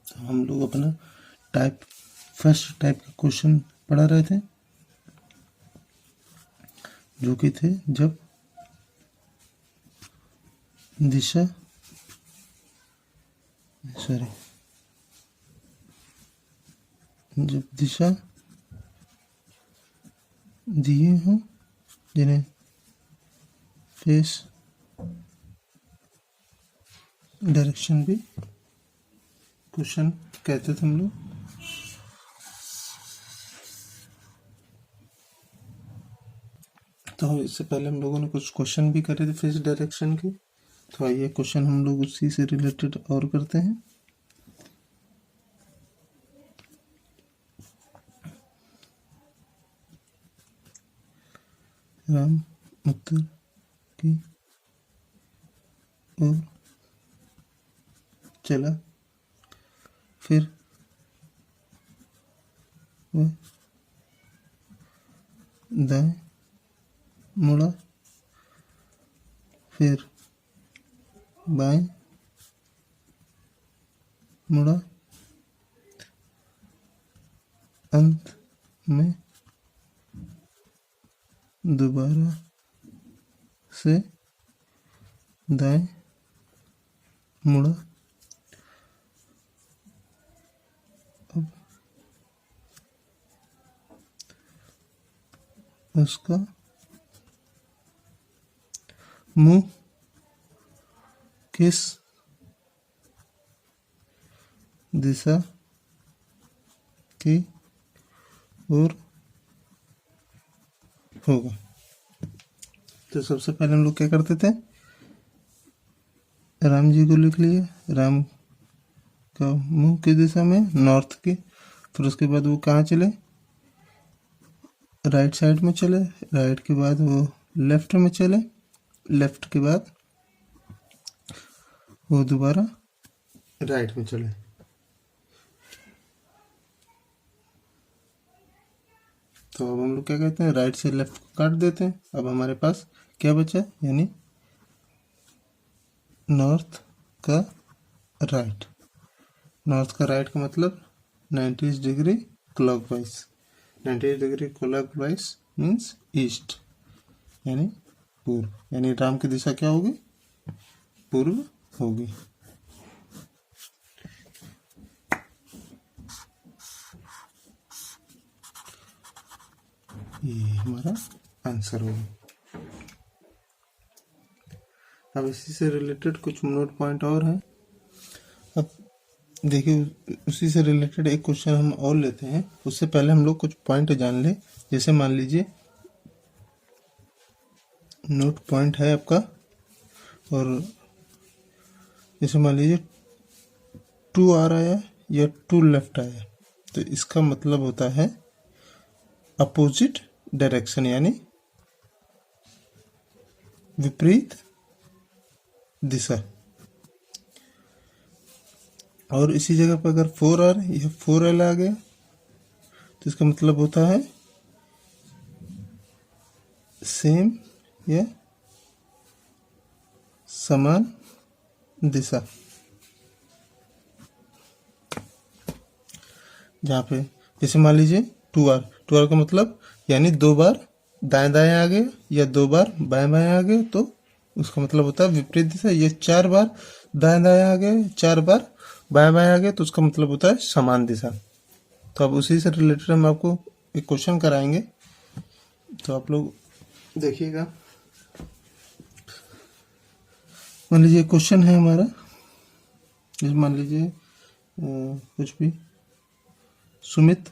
हम लोग अपना फर्स्ट टाइप का क्वेश्चन पढ़ा रहे थे, जो कि थे जब दिशा दिए हों जिन्हें फेस डायरेक्शन भी क्वेश्चन कहते थे हम लोग। तो इससे पहले हम लोगों ने कुछ क्वेश्चन भी करे थे फेस डायरेक्शन के, तो आइए क्वेश्चन हम लोग उसी से रिलेटेड और करते हैं। राम उत्तर की ओर चला, फिर वह दाएं मुड़ा, फिर बाएं मुड़ा, अंत में दोबारा से दाएं मुड़ा। अब उसका मुंह किस दिशा की ओर होगा। तो सबसे पहले हम लोग क्या करते थे, राम जी को लिख लिए, राम का मुंह किस दिशा में, नॉर्थ की। फिर उसके बाद वो कहाँ चले, राइट साइड में चले, राइट के बाद वो लेफ्ट में चले, लेफ्ट के बाद वो दोबारा राइट में चले। तो अब हम लोग क्या कहते हैं, राइट से लेफ्ट को काट देते हैं। अब हमारे पास क्या बचा, यानी नॉर्थ का राइट। नॉर्थ का राइट का मतलब 90 degree clockwise. 90 degree clockwise means east, यानी पूर्व। यानी राम की दिशा क्या होगी, पूर्व होगी। ये हमारा आंसर होगा। अब इसी से रिलेटेड कुछ नोट पॉइंट और हैं। अब देखिए, उसी से रिलेटेड एक क्वेश्चन हम और लेते हैं। उससे पहले हम लोग कुछ पॉइंट जान ले। जैसे मान लीजिए नोट पॉइंट है आपका, और जैसे मान लीजिए 2 आ रहा है या 2 लेफ्ट आया, तो इसका मतलब होता है अपोजिट डायरेक्शन, यानी विपरीत दिशा। और इसी जगह पर अगर 4R या 4L आ गया, तो इसका मतलब होता है सेम या समान दिशा। जहाँ पे जैसे मान लीजिए 2R का मतलब यानी 2 बार दाएं दाएं आ गए या 2 बार बाएं बाएं आ गए, तो उसका मतलब होता है विपरीत दिशा। ये 4 बार दाएं दाएं आ गए, 4 बार बाएं बाएं आ गए, तो उसका मतलब होता है समान दिशा। तो अब उसी से रिलेटेड हम आपको एक क्वेश्चन कराएंगे, तो आप लोग देखिएगा। मान लीजिए क्वेश्चन है हमारा, मान लीजिए कुछ भी, सुमित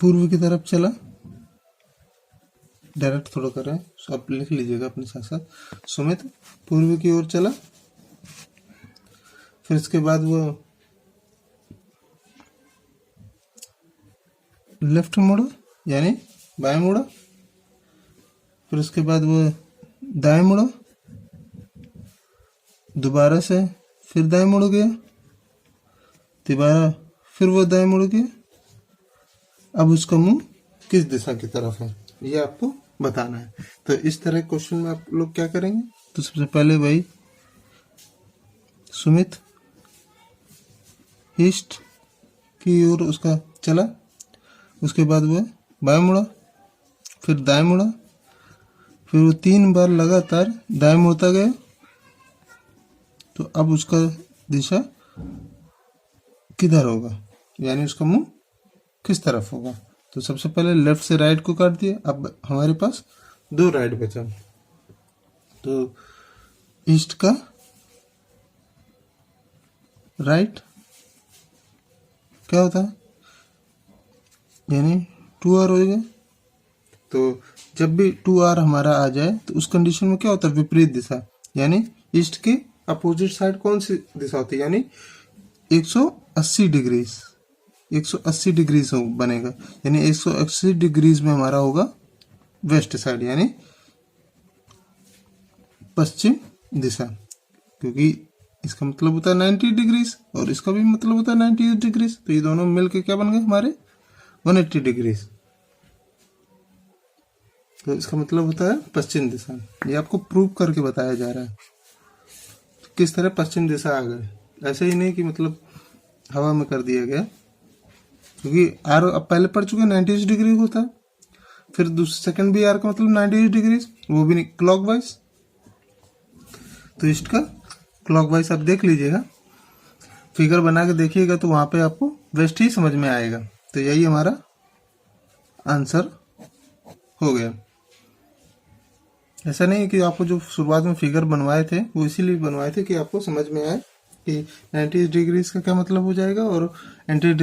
पूर्व की तरफ चला, डायरेक्ट थोड़ा कर रहे हैं, तो आप लिख लीजिएगा अपने साथ साथ। सुमित पूर्व की ओर चला, फिर इसके बाद वो लेफ्ट मुड़ा यानी बाएं मुड़ा, फिर उसके बाद वो दाएं मुड़ा, दोबारा से फिर दाएं मुड़ गया, दोबारा फिर वो दाएं मुड़ गया। अब उसका मुंह किस दिशा की तरफ है, ये आपको बताना है। तो इस तरह क्वेश्चन में आप लोग क्या करेंगे, तो सबसे पहले भाई सुमित ईस्ट की ओर उसका चला, उसके बाद वह बाएं मुड़ा, फिर दाएं मुड़ा, फिर वो 3 बार लगातार दाएं मुड़ता गया। तो अब उसका दिशा किधर होगा, यानी उसका मुंह किस तरफ होगा। तो सबसे पहले लेफ्ट से राइट को काट दिया, अब हमारे पास 2 राइट बचा। तो ईस्ट का राइट क्या होता है, यानी 2R हो गया। तो जब भी 2R हमारा आ जाए तो उस कंडीशन में क्या होता है, विपरीत दिशा, यानी ईस्ट की अपोजिट साइड कौन सी दिशा होती है, यानी 180 डिग्रीज, 180 डिग्रीज बनेगा, यानी 180 डिग्रीज में हमारा होगा वेस्ट साइड, यानी पश्चिम दिशा, क्योंकि इसका मतलब होता है 90 डिग्रीज और इसका भी मतलब होता है 90 डिग्रीज। तो ये दोनों मिलके क्या बन गए हमारे 180 डिग्रीज। तो इसका मतलब होता है पश्चिम दिशा। ये आपको प्रूव करके बताया जा रहा है किस तरह पश्चिम दिशा आ गए, ऐसे ही नहीं कि मतलब हवा में कर दिया गया, क्योंकि आर अब पहले पढ़ चुके 90 डिग्री होता है, फिर दूसरे सेकंड भी आर का मतलब 90 डिग्री, वो भी नहीं क्लॉकवाइज। तो ईस्ट का क्लॉकवाइज आप देख लीजिएगा, फिगर बना के देखिएगा तो वहां पे आपको वेस्ट ही समझ में आएगा। तो यही हमारा आंसर हो गया। ऐसा नहीं कि आपको जो शुरुआत में फिगर बनवाए थे वो इसीलिए बनवाए थे कि आपको समझ में आए कि 90 डिग्री का क्या मतलब हो जाएगा और 90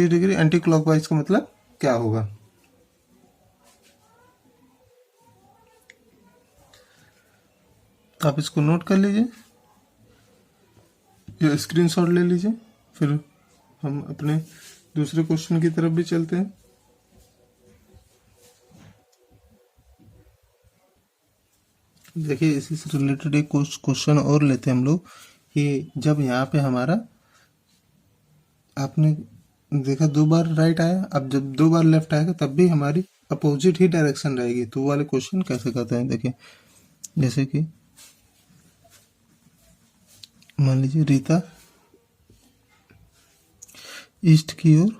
डिग्री एंटी क्लॉकवाइज का मतलब क्या होगा। तो आप इसको नोट कर लीजिए या स्क्रीनशॉट ले लीजिए, फिर हम अपने दूसरे क्वेश्चन की तरफ भी चलते हैं। देखिए इसी से रिलेटेड एक क्वेश्चन और लेते हैं हम लोग कि जब यहाँ पे हमारा आपने देखा 2 बार राइट आया, अब जब 2 बार लेफ्ट आएगा तब भी हमारी अपोजिट ही डायरेक्शन रहेगी। तो वो वाले क्वेश्चन कैसे करते हैं, देखिए जैसे कि मान लीजिए रीता ईस्ट की ओर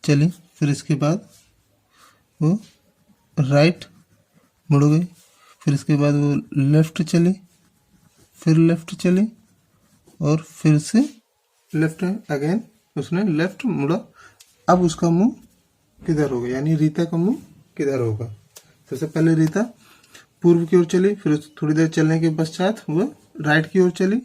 चली, फिर इसके बाद वो राइट मुड़ गई, फिर इसके बाद वो लेफ्ट चली, फिर लेफ्ट चली और फिर से लेफ्ट अगेन उसने लेफ्ट मुड़ा। अब उसका मुंह किधर होगा, यानी रीता का मुंह किधर होगा। सबसे पहले रीता पूर्व की ओर चली, फिर थोड़ी देर चलने के पश्चात वह राइट की ओर चली,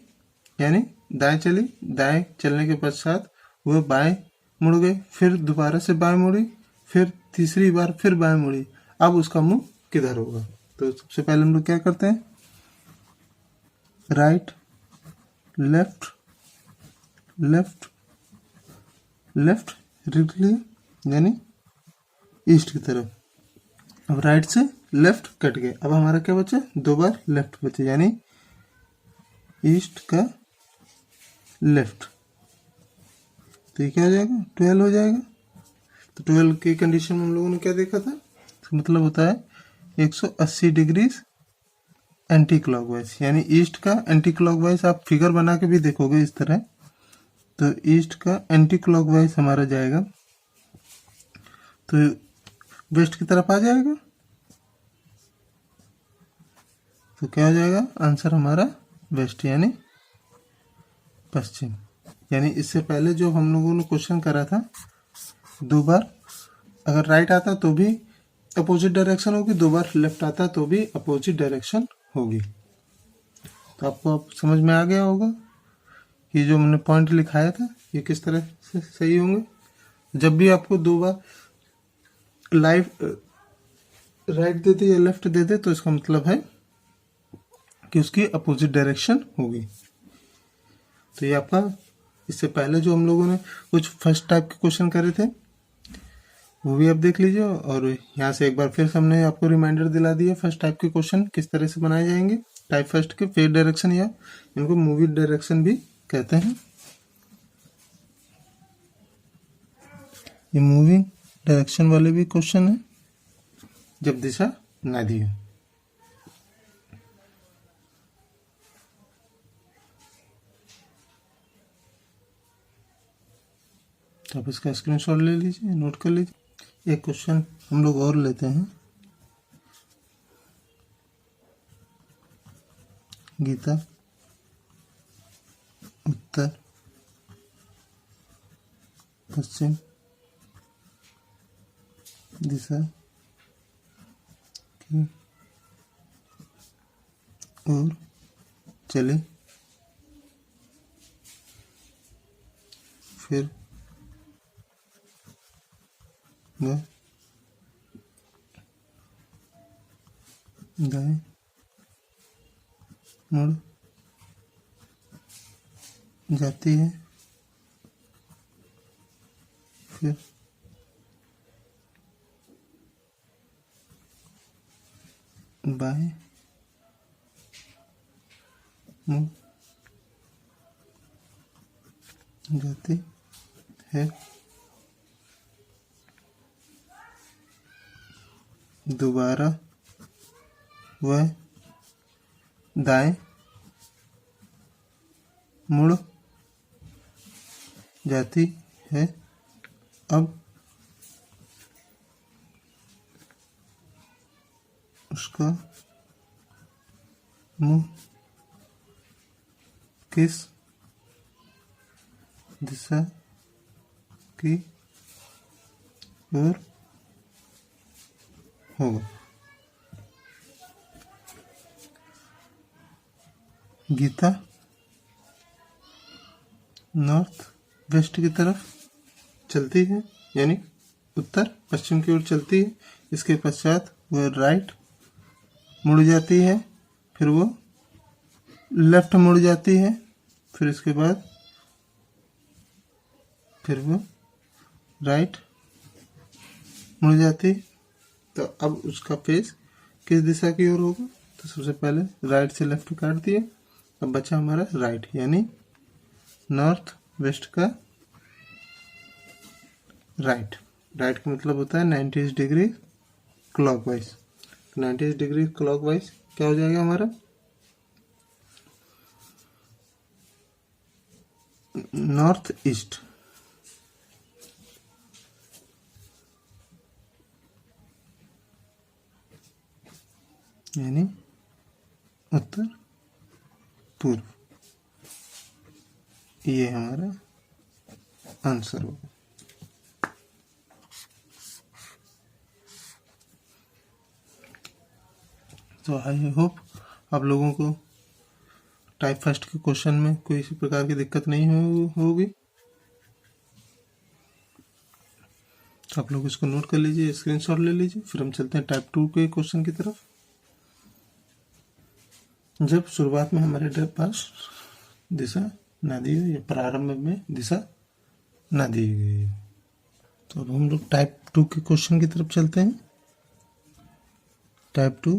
यानी दाएं चली, दाएं चलने के पश्चात वह बाएं मुड़ गई, फिर दोबारा से बाएं मुड़ी, फिर तीसरी बार फिर बाएं मुड़ी। अब उसका मुंह किधर होगा। तो सबसे पहले हम लोग क्या करते हैं, right left left left writ लिया, यानी ईस्ट की तरफ। अब राइट से लेफ्ट कट गए, अब हमारा क्या बचा, 2 बार लेफ्ट बचे, यानी ईस्ट का लेफ्ट। तो ये क्या हो जाएगा, 12 हो जाएगा। तो 12 की कंडीशन में हम लोगों ने क्या देखा था, तो मतलब होता है 180 डिग्री एंटी क्लॉकवाइज, यानी ईस्ट का एंटी क्लॉकवाइज। आप फिगर बना के भी देखोगे इस तरह, तो ईस्ट का एंटी क्लॉकवाइज हमारा जाएगा तो वेस्ट की तरफ आ जाएगा। तो क्या हो जाएगा आंसर हमारा वेस्ट, यानी पश्चिम। यानी इससे पहले जो हम लोगों ने क्वेश्चन करा था 2 बार अगर राइट आता तो भी अपोजिट डायरेक्शन होगी, 2 बार लेफ्ट आता तो भी अपोजिट डायरेक्शन होगी। तो आपको अब समझ में आ गया होगा कि जो हमने पॉइंट लिखाया था ये किस तरह से सही होंगे। जब भी आपको 2 बार राइट दे दे या लेफ्ट दे दे तो इसका मतलब है कि उसकी अपोजिट डायरेक्शन होगी। तो ये आपका इससे पहले जो हम लोगों ने कुछ फर्स्ट टाइप के क्वेश्चन करे थे वो भी आप देख लीजिए, और यहाँ से एक बार फिर हमने आपको रिमाइंडर दिला दिया फर्स्ट टाइप के क्वेश्चन किस तरह से बनाए जाएंगे। टाइप फर्स्ट के फेस डायरेक्शन या इनको मूवी डायरेक्शन भी कहते हैं। ये मूविंग डायरेक्शन वाले भी क्वेश्चन है जब दिशा ना दी हो। अच्छा, आप इसका स्क्रीनशॉट ले लीजिए, नोट कर लीजिए। एक क्वेश्चन हम लोग और लेते हैं। गीता उत्तर पश्चिम दिशा की ओर चले, फिर वह दाएं मुड़ जाती है, फिर बाएं मुड़ जाती है, दोबारा वह दाएं मुड़ जाती है। अब उसका मुंह किस दिशा की ओर होगा? गीता नॉर्थ वेस्ट की तरफ चलती है, यानी उत्तर पश्चिम की ओर चलती है। इसके पश्चात वह राइट मुड़ जाती है, फिर वो लेफ्ट मुड़ जाती है, फिर इसके बाद फिर वो राइट मुड़ जाती है। तो अब उसका फेस किस दिशा की ओर होगा? तो सबसे पहले राइट से लेफ्ट काट दिए, अब बचा हमारा राइट, यानी नॉर्थ वेस्ट का राइट। राइट का मतलब होता है 90 डिग्री क्लॉकवाइज। 90 डिग्री क्लॉकवाइज क्या हो जाएगा हमारा? North east. यानी उत्तर पूर्व। ये हमारा आंसर होगा। तो आई होप आप लोगों को टाइप फर्स्ट के क्वेश्चन में कोई इसी प्रकार की दिक्कत नहीं होगी। तो आप लोग इसको नोट कर लीजिए, स्क्रीनशॉट ले लीजिए। फिर हम चलते हैं टाइप 2 के क्वेश्चन की तरफ। जब शुरुआत में हमारे पास दिशा ना दी हुई, या प्रारंभ में दिशा ना दी गई। तो अब हम लोग टाइप 2 के क्वेश्चन की तरफ चलते हैं। टाइप 2